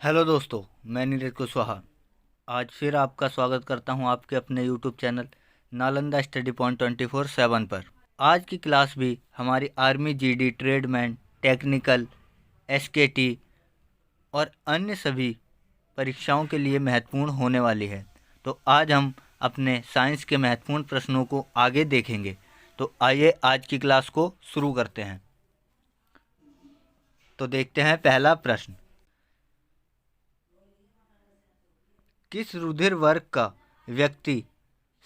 Hello दोस्तों, मैं नीरज कुशवाहा आज फिर आपका स्वागत करता हूं आपके अपने YouTube channel Nalanda study point 24/7 पर। आज की क्लास भी हमारी आर्मी, जीडी, ट्रेडमैन, टेक्निकल, एसकेटी और अन्य सभी परीक्षाओं के लिए महत्वपूर्ण होने वाली है। तो आज हम अपने साइंस के महत्वपूर्ण प्रश्नों को आगे देखेंगे। तो आइए आज की क्लास को शुरू करते हैं। तो देखते हैं पहला प्रश्न, किस रुधिर वर्ग का व्यक्ति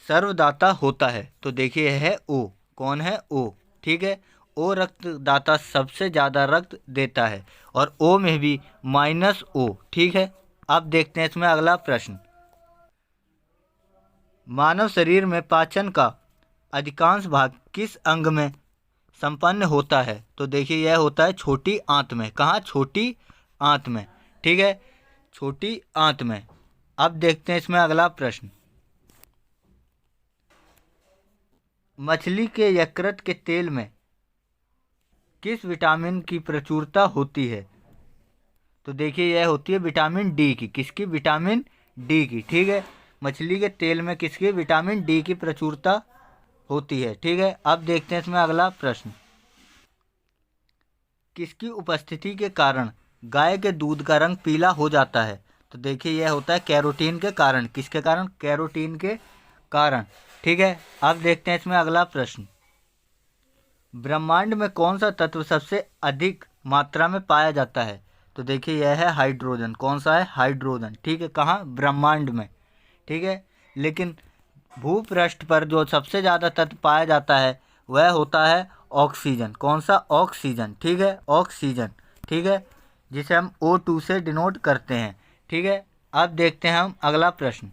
सर्वदाता होता है? तो देखिए यह है ओ। कौन है? ओ। ठीक है, ओ रक्तदाता सबसे ज़्यादा रक्त देता है और ओ में भी -O। ठीक है, अब देखते हैं इसमें अगला प्रश्न, मानव शरीर में पाचन का अधिकांश भाग किस अंग में संपन्न होता है? तो देखिए यह होता है छोटी आंत में। कहाँ? छोटी आंत में। ठीक है, छोटी आंत में। अब देखते हैं इसमें अगला प्रश्न, मछली के यकृत के तेल में किस विटामिन की प्रचुरता होती है? तो देखिए यह होती है विटामिन डी की। किसकी? विटामिन डी की। ठीक है, मछली के तेल में किसकी? विटामिन डी की प्रचुरता होती है। ठीक है, अब देखते हैं इसमें अगला प्रश्न, किसकी उपस्थिति के कारण गाय के दूध का रंग पीला हो जाता है? तो देखिए यह होता है कैरोटीन के कारण। किसके कारण? कैरोटीन के कारण। ठीक है, अब देखते हैं इसमें अगला प्रश्न, ब्रह्मांड में कौन सा तत्व सबसे अधिक मात्रा में पाया जाता है? तो देखिए यह है हाइड्रोजन। कौन सा है? हाइड्रोजन। ठीक है, कहाँ? ब्रह्मांड में। ठीक है, लेकिन भूपृष्ठ पर जो सबसे ज़्यादा तत्व पाया जाता है वह होता है ऑक्सीजन। कौन सा? ऑक्सीजन। ठीक है, ऑक्सीजन। ठीक है, जिसे हम O2 से डिनोट करते हैं। ठीक है, अब देखते हैं हम अगला प्रश्न,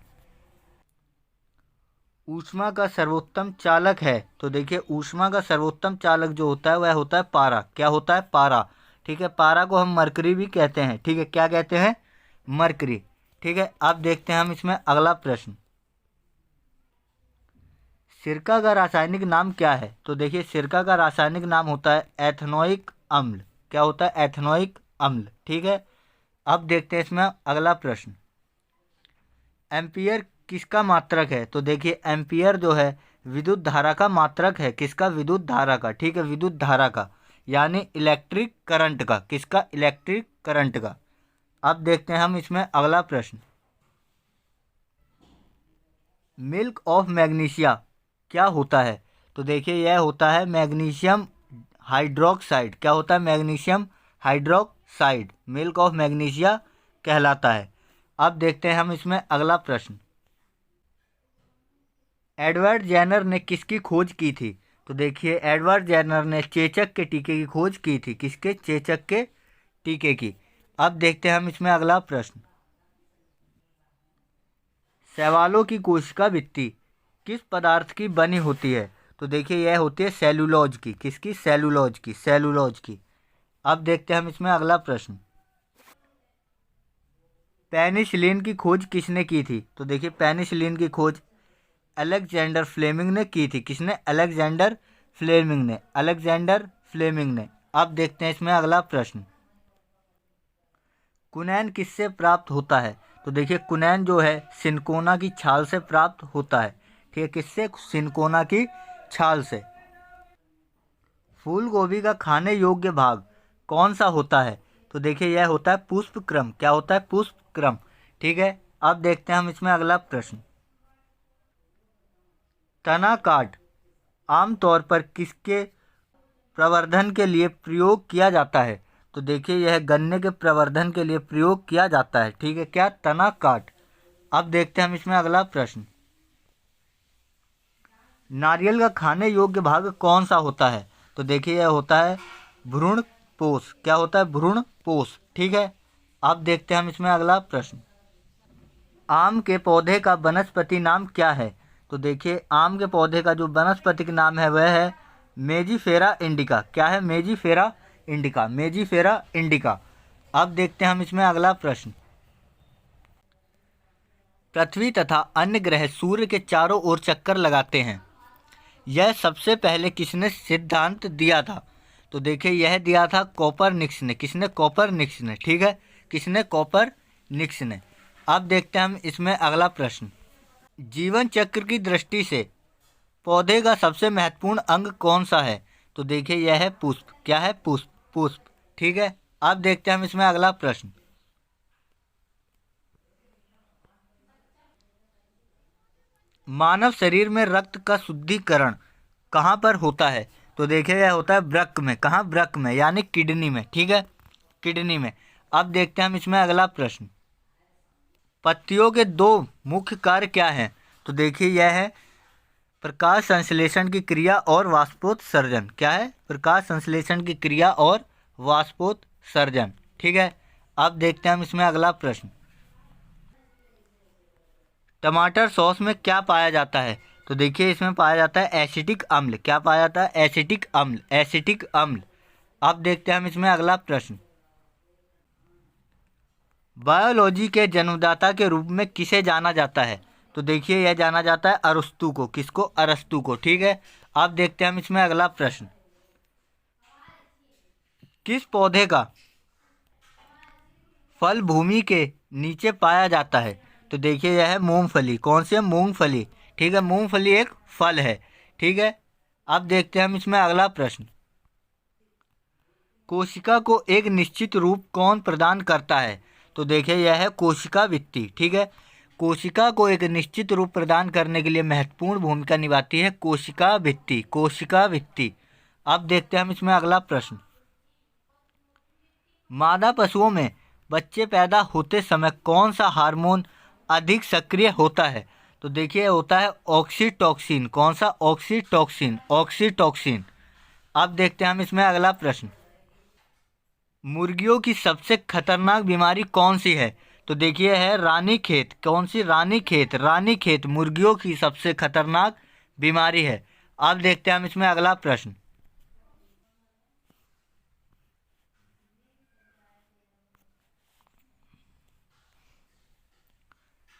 ऊष्मा का सर्वोत्तम चालक है? तो देखिए ऊष्मा का सर्वोत्तम चालक जो होता है वह होता है पारा। क्या होता है? पारा। ठीक है, पारा को हम मरकरी भी कहते हैं। ठीक है, क्या कहते हैं? मरकरी। ठीक है, अब देखते हैं हम इसमें अगला प्रश्न, सिरका का रासायनिक नाम क्या है? तो देखिए सिरका का रासायनिक नाम होता है एथनोइक अम्ल। क्या होता है? एथनोइक अम्ल। ठीक है, अब देखते हैं इसमें अगला प्रश्न, एम्पियर किसका मात्रक है? तो देखिए एम्पियर जो है विद्युत धारा का मात्रक है। किसका? विद्युत धारा का। ठीक है, विद्युत धारा का, यानी इलेक्ट्रिक करंट का। किसका? इलेक्ट्रिक करंट का। अब देखते हैं हम इसमें अगला प्रश्न, मिल्क ऑफ मैग्नीशिया क्या होता है? तो देखिए यह होता है मैग्नीशियम हाइड्रोक्साइड। क्या होता है? Magnesium hydroxide milk of magnesia कहलाता है। अब देखते हैं हम इसमें अगला प्रश्न, एडवर्ड जेनर ने किसकी खोज की थी? तो देखिए एडवर्ड जेनर ने चेचक के टीके की खोज की थी। किसके? चेचक के टीके की। अब देखते हैं हम इसमें अगला प्रश्न, शैवालों की कोशिका भित्ति किस पदार्थ की बनी होती है? तो देखिए यह होती है सेलुलोज की। किसकी? सेलुलोज की। सेलुलोज की। अब देखते हैं हम इसमें अगला प्रश्न, पेनिसिलिन की खोज किसने की थी? तो देखिए पेनिसिलिन की खोज अलेक्जेंडर फ्लेमिंग ने की थी। किसने? अलेक्जेंडर फ्लेमिंग ने। अलेक्जेंडर फ्लेमिंग ने। अब देखते हैं इसमें अगला प्रश्न, कुनैन किससे प्राप्त होता है? तो देखिए कुनैन जो है सिनकोना की छाल से प्राप्त होता है। ठीक है, किससे? सिनकोना की छाल से। फूल गोभी का खाने योग्य भाग कौन सा होता है? तो देखिए यह होता है पुष्पक्रम। क्या होता है? पुष्पक्रम। ठीक है, अब देखते हैं हम इसमें अगला प्रश्न, तना काट आमतौर पर किसके प्रवर्धन के लिए प्रयोग किया जाता है? तो देखिए यह गन्ने के प्रवर्धन के लिए प्रयोग किया जाता है। ठीक है, क्या? तना काट। अब देखते हैं हम इसमें अगला प्रश्न, नारियल का खाने योग्य भाग कौन सा होता है? तो देखिए यह होता है भ्रूण पोष। क्या होता है? भ्रूण पोष। ठीक है, अब देखते हैं हम इसमें अगला प्रश्न, आम के पौधे का वनस्पति नाम क्या है? तो देखिए आम के पौधे का जो वनस्पतिक नाम है वह है मेजीफेरा इंडिका। क्या है? मेजीफेरा इंडिका। मेजीफेरा इंडिका। अब देखते हैं हम इसमें अगला प्रश्न, पृथ्वी तथा अन्य ग्रह सूर्य के चारों ओर चक्कर लगाते हैं, यह सबसे पहले किसने सिद्धांत दिया था? तो देखिए यह दिया था कोपरनिकस ने। किसने? कोपरनिकस ने। ठीक है, किसने? कोपरनिकस निक्स ने। अब देखते हैं हम इसमें अगला प्रश्न। जीवन चक्र की दृष्टि से पौधे का सबसे महत्वपूर्ण अंग कौन सा है? तो देखिए यह है पुष्प। क्या है? पुष्प। पुष्प। ठीक है। अब देखते हैं हम इसमें अगला प्रश्न। मानव शरीर में रक्त का शुद्धिकरण कहाँ पर होता है? तो देखिए यह होता है वृक्क में। कहाँ? वृक्क में, यानी किडनी में। ठीक है, किडनी में। अब देखते हैं हम इसमें अगला प्रश्न। पत्तियों के दो मुख्य कार्य क्या हैं? तो देखिए यह है प्रकाश संश्लेषण की क्रिया और वाष्पोत्सर्जन। क्या है? प्रकाश संश्लेषण की क्रिया और वाष्पोत्सर्जन। ठीक है। अब देखते हैं हम इसमें अगला प्रश्न। टमाटर सॉस में क्या पाया जाता है? तो देखिए इसमें पाया जाता है एसिटिक अम्ल। क्या पाया जाता है? एसिटिक अम्ल। एसिटिक अम्ल। अब देखते हैं हम इसमें अगला प्रश्न। बायोलॉजी के जन्मदाता के रूप में किसे जाना जाता है? तो देखिए यह जाना जाता है अरस्तू को। किसको? अरस्तू को। ठीक है। अब देखते हैं हम इसमें अगला प्रश्न। किस पौधे का फल भूमि के नीचे पाया जाता है? तो देखिए यह है मूंगफली। कौन सी है? मूंगफली। ठीक है, मूंगफली एक फल है। ठीक है। अब देखते हैं हम इसमें अगला प्रश्न। कोशिका को एक निश्चित रूप कौन प्रदान करता है? तो देखिए यह है कोशिका भित्ति। ठीक है, कोशिका को एक निश्चित रूप प्रदान करने के लिए महत्वपूर्ण भूमिका निभाती है कोशिका भित्ति। कोशिका भित्ति। अब देखते हैं हम इसमें अगला प्रश्न। मादा पशुओं में बच्चे पैदा होते समय कौन सा हार्मोन अधिक सक्रिय होता है? तो देखिए होता है ऑक्सीटॉक्सिन। कौन सा? ऑक्सीटॉक्सिन। ऑक्सीटॉक्सिन। अब देखते हैं हम इसमें अगला प्रश्न। मुर्गियों की सबसे खतरनाक बीमारी कौन सी है? तो देखिए है रानीखेत। कौन सी? रानीखेत। रानीखेत मुर्गियों की सबसे खतरनाक बीमारी है। अब देखते हैं हम इसमें अगला प्रश्न।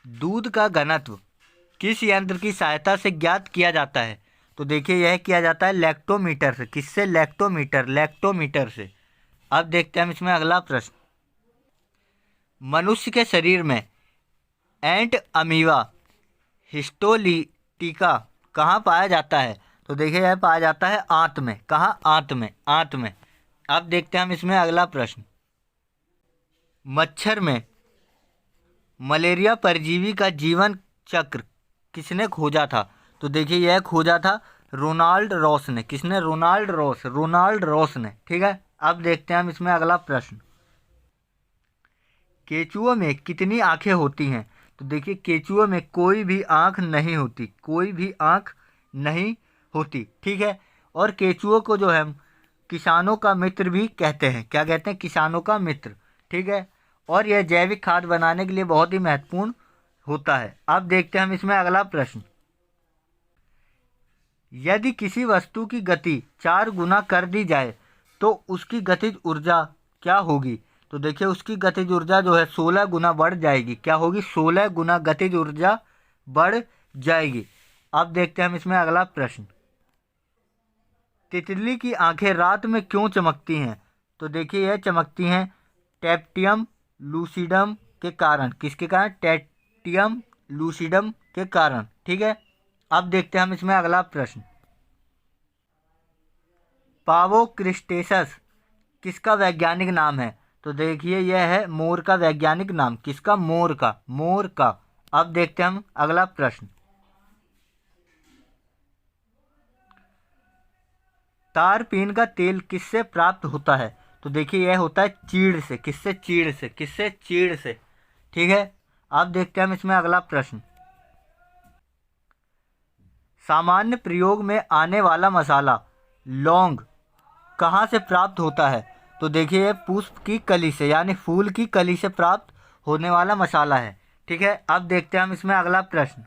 दूध का घनत्व किस यंत्र की सहायता से ज्ञात किया जाता है? तो देखिए यह किया जाता है लैक्टोमीटर से। किससे? लैक्टोमीटर। लैक्टोमीटर से। अब देखते हैं हम इसमें अगला प्रश्न। मनुष्य के शरीर में एंट अमीबा हिस्टोलिटिका कहाँ पाया जाता है? तो देखिए यह पाया जाता है आंत में। कहाँ? आंत में। आंत में। अब देखते हैं हम इसमें अगला प्रश्न। मच्छर में मलेरिया परजीवी का जीवन चक्र किसने खोजा था? तो देखिए यह खोजा था रोनाल्ड रॉस ने। किसने? Ronald Ross. रोनाल्ड रॉस ने। ठीक है। अब देखते हैं हम इसमें अगला प्रश्न। केचुओं में कितनी आंखें होती हैं? तो देखिए केचुओं में कोई भी आंख नहीं होती। कोई भी आंख नहीं होती। ठीक है। और केचुओं को जो है हम किसानों का मित्र भी कहते हैं। क्या कहते हैं? किसानों का मित्र। ठीक है। और यह जैविक खाद बनाने के लिए बहुत ही महत्वपूर्ण होता है। अब देखते हैं हम इसमें अगला प्रश्न। यदि किसी वस्तु की गति 4 गुना कर दी जाए तो उसकी गतिज ऊर्जा क्या होगी? तो देखिए उसकी गतिज ऊर्जा जो है 16 गुना बढ़ जाएगी। क्या होगी? 16 गुना गतिज ऊर्जा बढ़ जाएगी। अब देखते हैं हम इसमें अगला प्रश्न। तितली की आंखें रात में क्यों चमकती हैं? तो देखिए यह चमकती हैं टैप्टियम लूसिडम के कारण। किसके कारण? टैप्टियम लूसिडम के कारण। ठीक है। अब देखते हैं हम इसमें अगला प्रश्न। पावोक्रिस्टेसस किसका वैज्ञानिक नाम है? तो देखिए यह है मोर का वैज्ञानिक नाम। किसका? मोर का। मोर का। अब देखते हैं हम अगला प्रश्न। तारपीन का तेल किससे प्राप्त होता है? तो देखिए यह होता है चीड़ से। किससे? चीड़ से। किससे? चीड़ से। ठीक है। अब देखते हैं हम इसमें अगला प्रश्न। सामान्य प्रयोग में आने वाला मसाला लौंग कहाँ से प्राप्त होता है? तो देखिए यह पुष्प की कली से, यानी फूल की कली से प्राप्त होने वाला मसाला है। ठीक है। अब देखते हैं हम इसमें अगला प्रश्न।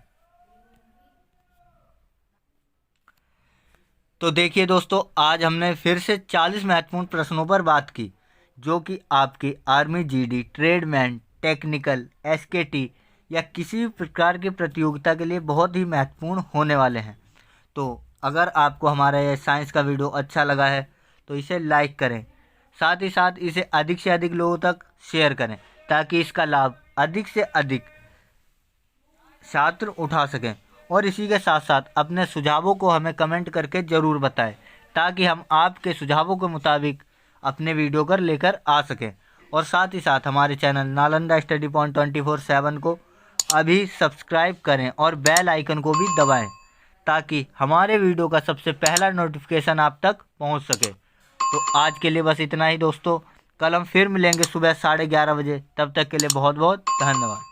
तो देखिए दोस्तों, आज हमने फिर से 40 महत्वपूर्ण प्रश्नों पर बात की जो कि आपकी आर्मी जीडी, ट्रेडमैन, टेक्निकल, एसकेटी या किसी भी प्रकार की प्रतियोगिता के लिए बहुत ही महत्वपूर्ण होने वाले हैं। तो अगर आपको हमारा यह साइंस का वीडियो अच्छा लगा है तो इसे लाइक करें, साथ ही साथ इसे अधिक से अधिक लोगों तक शेयर करें ताकि इसका लाभ अधिक से अधिक छात्र उठा सकें। और इसी के साथ साथ अपने सुझावों को हमें कमेंट करके ज़रूर बताएं, ताकि हम आपके सुझावों के मुताबिक अपने वीडियो कर लेकर आ सकें। और साथ ही साथ हमारे चैनल नालंदा स्टडी पॉइंट 24/7 को अभी सब्सक्राइब करें और बेल आइकन को भी दबाएं, ताकि हमारे वीडियो का सबसे पहला नोटिफिकेशन आप तक पहुंच सके। तो आज के लिए बस इतना ही दोस्तों। कल हम फिर मिलेंगे सुबह 11:30 बजे। तब तक के लिए बहुत बहुत धन्यवाद।